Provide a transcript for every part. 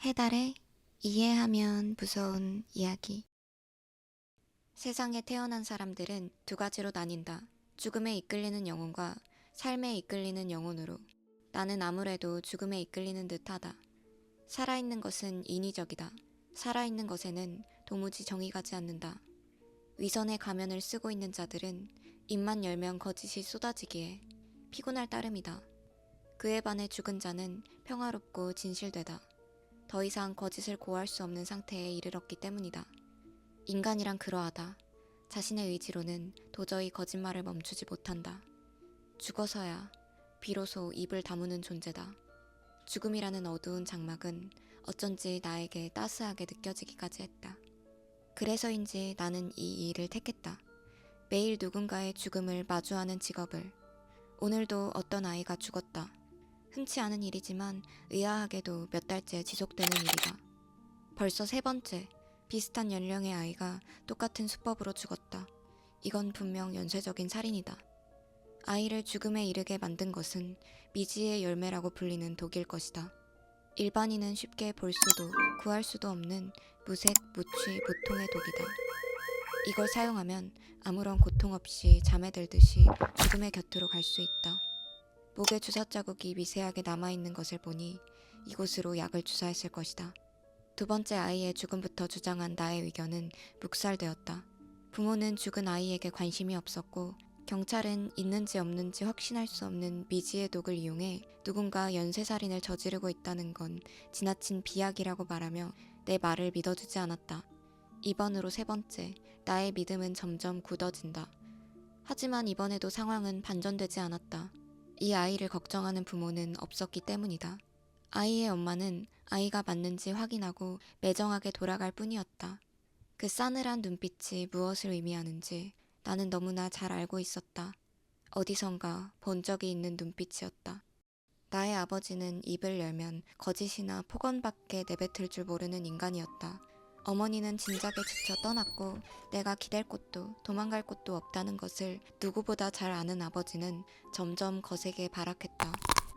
해달의 이해하면 무서운 이야기. 세상에 태어난 사람들은 두 가지로 나뉜다. 죽음에 이끌리는 영혼과 삶에 이끌리는 영혼으로. 나는 아무래도 죽음에 이끌리는 듯하다. 살아있는 것은 인위적이다. 살아있는 것에는 도무지 정이 가지 않는다. 위선의 가면을 쓰고 있는 자들은 입만 열면 거짓이 쏟아지기에 피곤할 따름이다. 그에 반해 죽은 자는 평화롭고 진실되다. 더 이상 거짓을 고할 수 없는 상태에 이르렀기 때문이다. 인간이란 그러하다. 자신의 의지로는 도저히 거짓말을 멈추지 못한다. 죽어서야 비로소 입을 다무는 존재다. 죽음이라는 어두운 장막은 어쩐지 나에게 따스하게 느껴지기까지 했다. 그래서인지 나는 이 일을 택했다. 매일 누군가의 죽음을 마주하는 직업을. 오늘도 어떤 아이가 죽었다. 흔치 않은 일이지만 의아하게도 몇 달째 지속되는 일이다. 벌써 세 번째, 비슷한 연령의 아이가 똑같은 수법으로 죽었다. 이건 분명 연쇄적인 살인이다. 아이를 죽음에 이르게 만든 것은 미지의 열매라고 불리는 독일 것이다. 일반인은 쉽게 볼 수도 구할 수도 없는 무색, 무취, 무통의 독이다. 이걸 사용하면 아무런 고통 없이 잠에 들듯이 죽음의 곁으로 갈 수 있다. 목에 주사 자국이 미세하게 남아있는 것을 보니 이곳으로 약을 주사했을 것이다. 두 번째 아이의 죽음부터 주장한 나의 의견은 묵살되었다. 부모는 죽은 아이에게 관심이 없었고 경찰은 있는지 없는지 확신할 수 없는 미지의 독을 이용해 누군가 연쇄살인을 저지르고 있다는 건 지나친 비약이라고 말하며 내 말을 믿어주지 않았다. 이번으로 세 번째, 나의 믿음은 점점 굳어진다. 하지만 이번에도 상황은 반전되지 않았다. 이 아이를 걱정하는 부모는 없었기 때문이다. 아이의 엄마는 아이가 맞는지 확인하고 매정하게 돌아갈 뿐이었다. 그 싸늘한 눈빛이 무엇을 의미하는지 나는 너무나 잘 알고 있었다. 어디선가 본 적이 있는 눈빛이었다. 나의 아버지는 입을 열면 거짓이나 폭언밖에 내뱉을 줄 모르는 인간이었다. 어머니는 진작에 지쳐 떠났고 내가 기댈 곳도 도망갈 곳도 없다는 것을 누구보다 잘 아는 아버지는 점점 거세게 발악했다.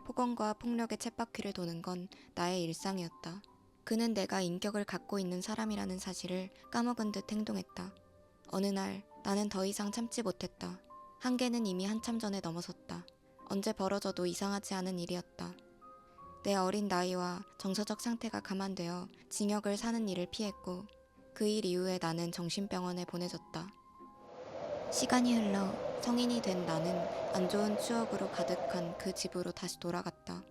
폭언과 폭력의 쳇바퀴를 도는 건 나의 일상이었다. 그는 내가 인격을 갖고 있는 사람이라는 사실을 까먹은 듯 행동했다. 어느 날 나는 더 이상 참지 못했다. 한계는 이미 한참 전에 넘어섰다. 언제 벌어져도 이상하지 않은 일이었다. 내 어린 나이와 정서적 상태가 감안되어 징역을 사는 일을 피했고 그 일 이후에 나는 정신병원에 보내졌다. 시간이 흘러 성인이 된 나는 안 좋은 추억으로 가득한 그 집으로 다시 돌아갔다.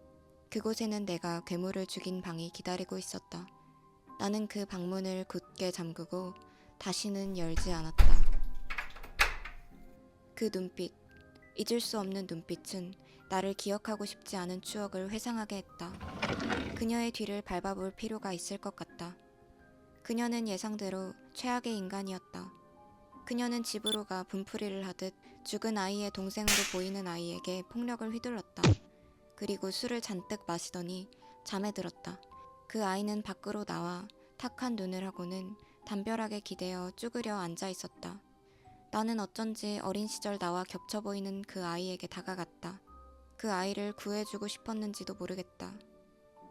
그곳에는 내가 괴물을 죽인 방이 기다리고 있었다. 나는 그 방문을 굳게 잠그고 다시는 열지 않았다. 그 눈빛, 잊을 수 없는 눈빛은 나를 기억하고 싶지 않은 추억을 회상하게 했다. 그녀의 뒤를 밟아볼 필요가 있을 것 같다. 그녀는 예상대로 최악의 인간이었다. 그녀는 집으로 가 분풀이를 하듯 죽은 아이의 동생으로 보이는 아이에게 폭력을 휘둘렀다. 그리고 술을 잔뜩 마시더니 잠에 들었다. 그 아이는 밖으로 나와 탁한 눈을 하고는 담벼락에 기대어 쭈그려 앉아 있었다. 나는 어쩐지 어린 시절 나와 겹쳐 보이는 그 아이에게 다가갔다. 그 아이를 구해주고 싶었는지도 모르겠다.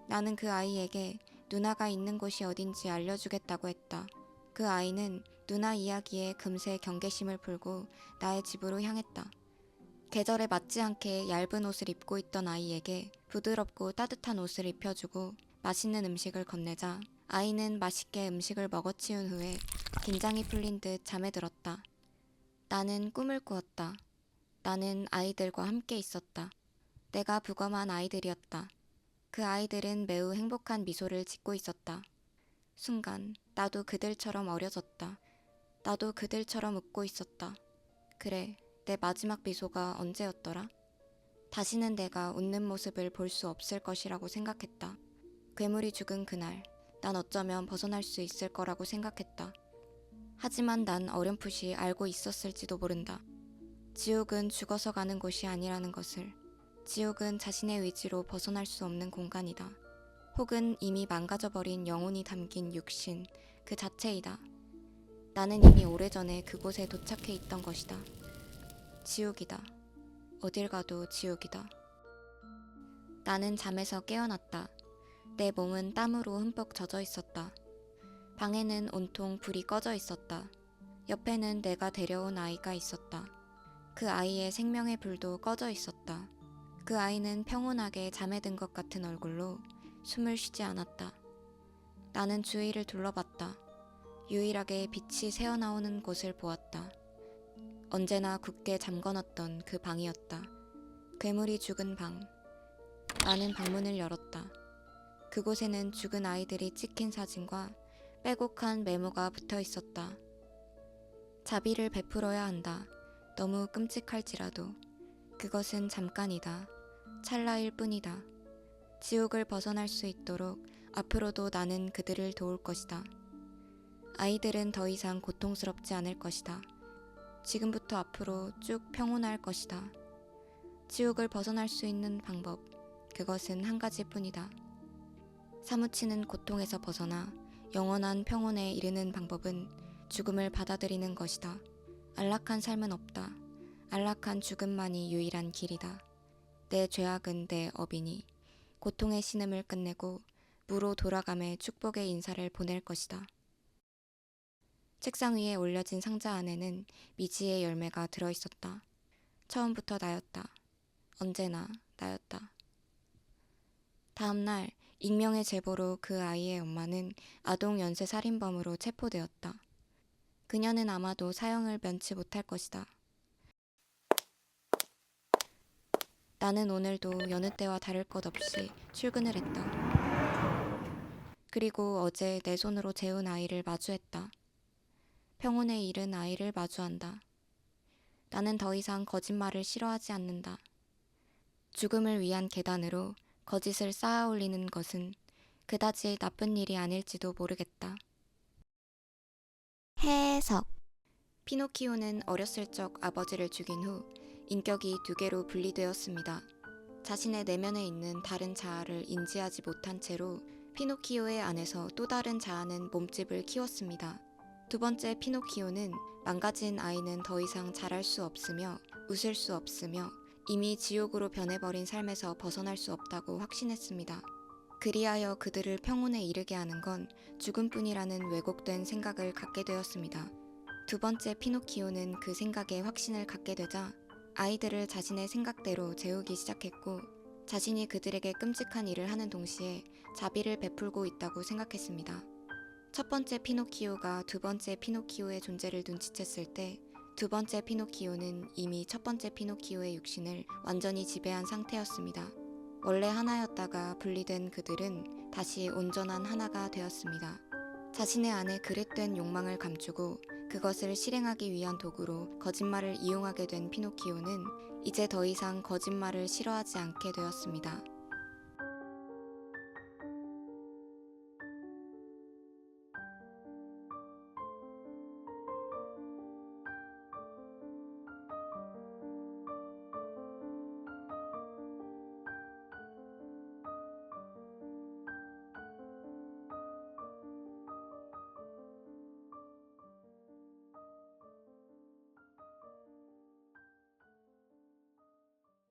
나는 그 아이에게 누나가 있는 곳이 어딘지 알려주겠다고 했다. 그 아이는 누나 이야기에 금세 경계심을 풀고 나의 집으로 향했다. 계절에 맞지 않게 얇은 옷을 입고 있던 아이에게 부드럽고 따뜻한 옷을 입혀주고 맛있는 음식을 건네자 아이는 맛있게 음식을 먹어치운 후에 긴장이 풀린 듯 잠에 들었다. 나는 꿈을 꾸었다. 나는 아이들과 함께 있었다. 내가 부검한 아이들이었다. 그 아이들은 매우 행복한 미소를 짓고 있었다. 순간 나도 그들처럼 어려졌다. 나도 그들처럼 웃고 있었다. 그래, 내 마지막 미소가 언제였더라? 다시는 내가 웃는 모습을 볼 수 없을 것이라고 생각했다. 괴물이 죽은 그날, 난 어쩌면 벗어날 수 있을 거라고 생각했다. 하지만 난 어렴풋이 알고 있었을지도 모른다. 지옥은 죽어서 가는 곳이 아니라는 것을. 지옥은 자신의 의지로 벗어날 수 없는 공간이다. 혹은 이미 망가져버린 영혼이 담긴 육신, 그 자체이다. 나는 이미 오래전에 그곳에 도착해 있던 것이다. 지옥이다. 어딜 가도 지옥이다. 나는 잠에서 깨어났다. 내 몸은 땀으로 흠뻑 젖어 있었다. 방에는 온통 불이 꺼져 있었다. 옆에는 내가 데려온 아이가 있었다. 그 아이의 생명의 불도 꺼져 있었다. 그 아이는 평온하게 잠에 든 것 같은 얼굴로 숨을 쉬지 않았다. 나는 주위를 둘러봤다. 유일하게 빛이 새어나오는 곳을 보았다. 언제나 굳게 잠궈놨던 그 방이었다. 괴물이 죽은 방. 나는 방문을 열었다. 그곳에는 죽은 아이들이 찍힌 사진과 빼곡한 메모가 붙어 있었다. 자비를 베풀어야 한다. 너무 끔찍할지라도 그것은 잠깐이다. 찰나일 뿐이다. 지옥을 벗어날 수 있도록 앞으로도 나는 그들을 도울 것이다. 아이들은 더 이상 고통스럽지 않을 것이다. 지금부터 앞으로 쭉 평온할 것이다. 지옥을 벗어날 수 있는 방법, 그것은 한 가지뿐이다. 사무치는 고통에서 벗어나 영원한 평온에 이르는 방법은 죽음을 받아들이는 것이다. 안락한 삶은 없다. 안락한 죽음만이 유일한 길이다. 내 죄악은 내 업이니 고통의 신음을 끝내고 무로 돌아감의 축복의 인사를 보낼 것이다. 책상 위에 올려진 상자 안에는 미지의 열매가 들어있었다. 처음부터 나였다. 언제나 나였다. 다음날 익명의 제보로 그 아이의 엄마는 아동 연쇄살인범으로 체포되었다. 그녀는 아마도 사형을 면치 못할 것이다. 나는 오늘도 여느 때와 다를 것 없이 출근을 했다. 그리고 어제 내 손으로 재운 아이를 마주했다. 평온에 이른 아이를 마주한다. 나는 더 이상 거짓말을 싫어하지 않는다. 죽음을 위한 계단으로 거짓을 쌓아 올리는 것은 그다지 나쁜 일이 아닐지도 모르겠다. 해석. 피노키오는 어렸을 적 아버지를 죽인 후 인격이 두 개로 분리되었습니다. 자신의 내면에 있는 다른 자아를 인지하지 못한 채로 피노키오의 안에서 또 다른 자아는 몸집을 키웠습니다. 두 번째 피노키오는 망가진 아이는 더 이상 자랄 수 없으며 웃을 수 없으며 이미 지옥으로 변해버린 삶에서 벗어날 수 없다고 확신했습니다. 그리하여 그들을 평온에 이르게 하는 건 죽음뿐이라는 왜곡된 생각을 갖게 되었습니다. 두 번째 피노키오는 그 생각에 확신을 갖게 되자 아이들을 자신의 생각대로 재우기 시작했고 자신이 그들에게 끔찍한 일을 하는 동시에 자비를 베풀고 있다고 생각했습니다. 첫 번째 피노키오가 두 번째 피노키오의 존재를 눈치챘을 때 두 번째 피노키오는 이미 첫 번째 피노키오의 육신을 완전히 지배한 상태였습니다. 원래 하나였다가 분리된 그들은 다시 온전한 하나가 되었습니다. 자신의 안에 그릇된 욕망을 감추고 그것을 실행하기 위한 도구로 거짓말을 이용하게 된 피노키오는 이제 더 이상 거짓말을 싫어하지 않게 되었습니다.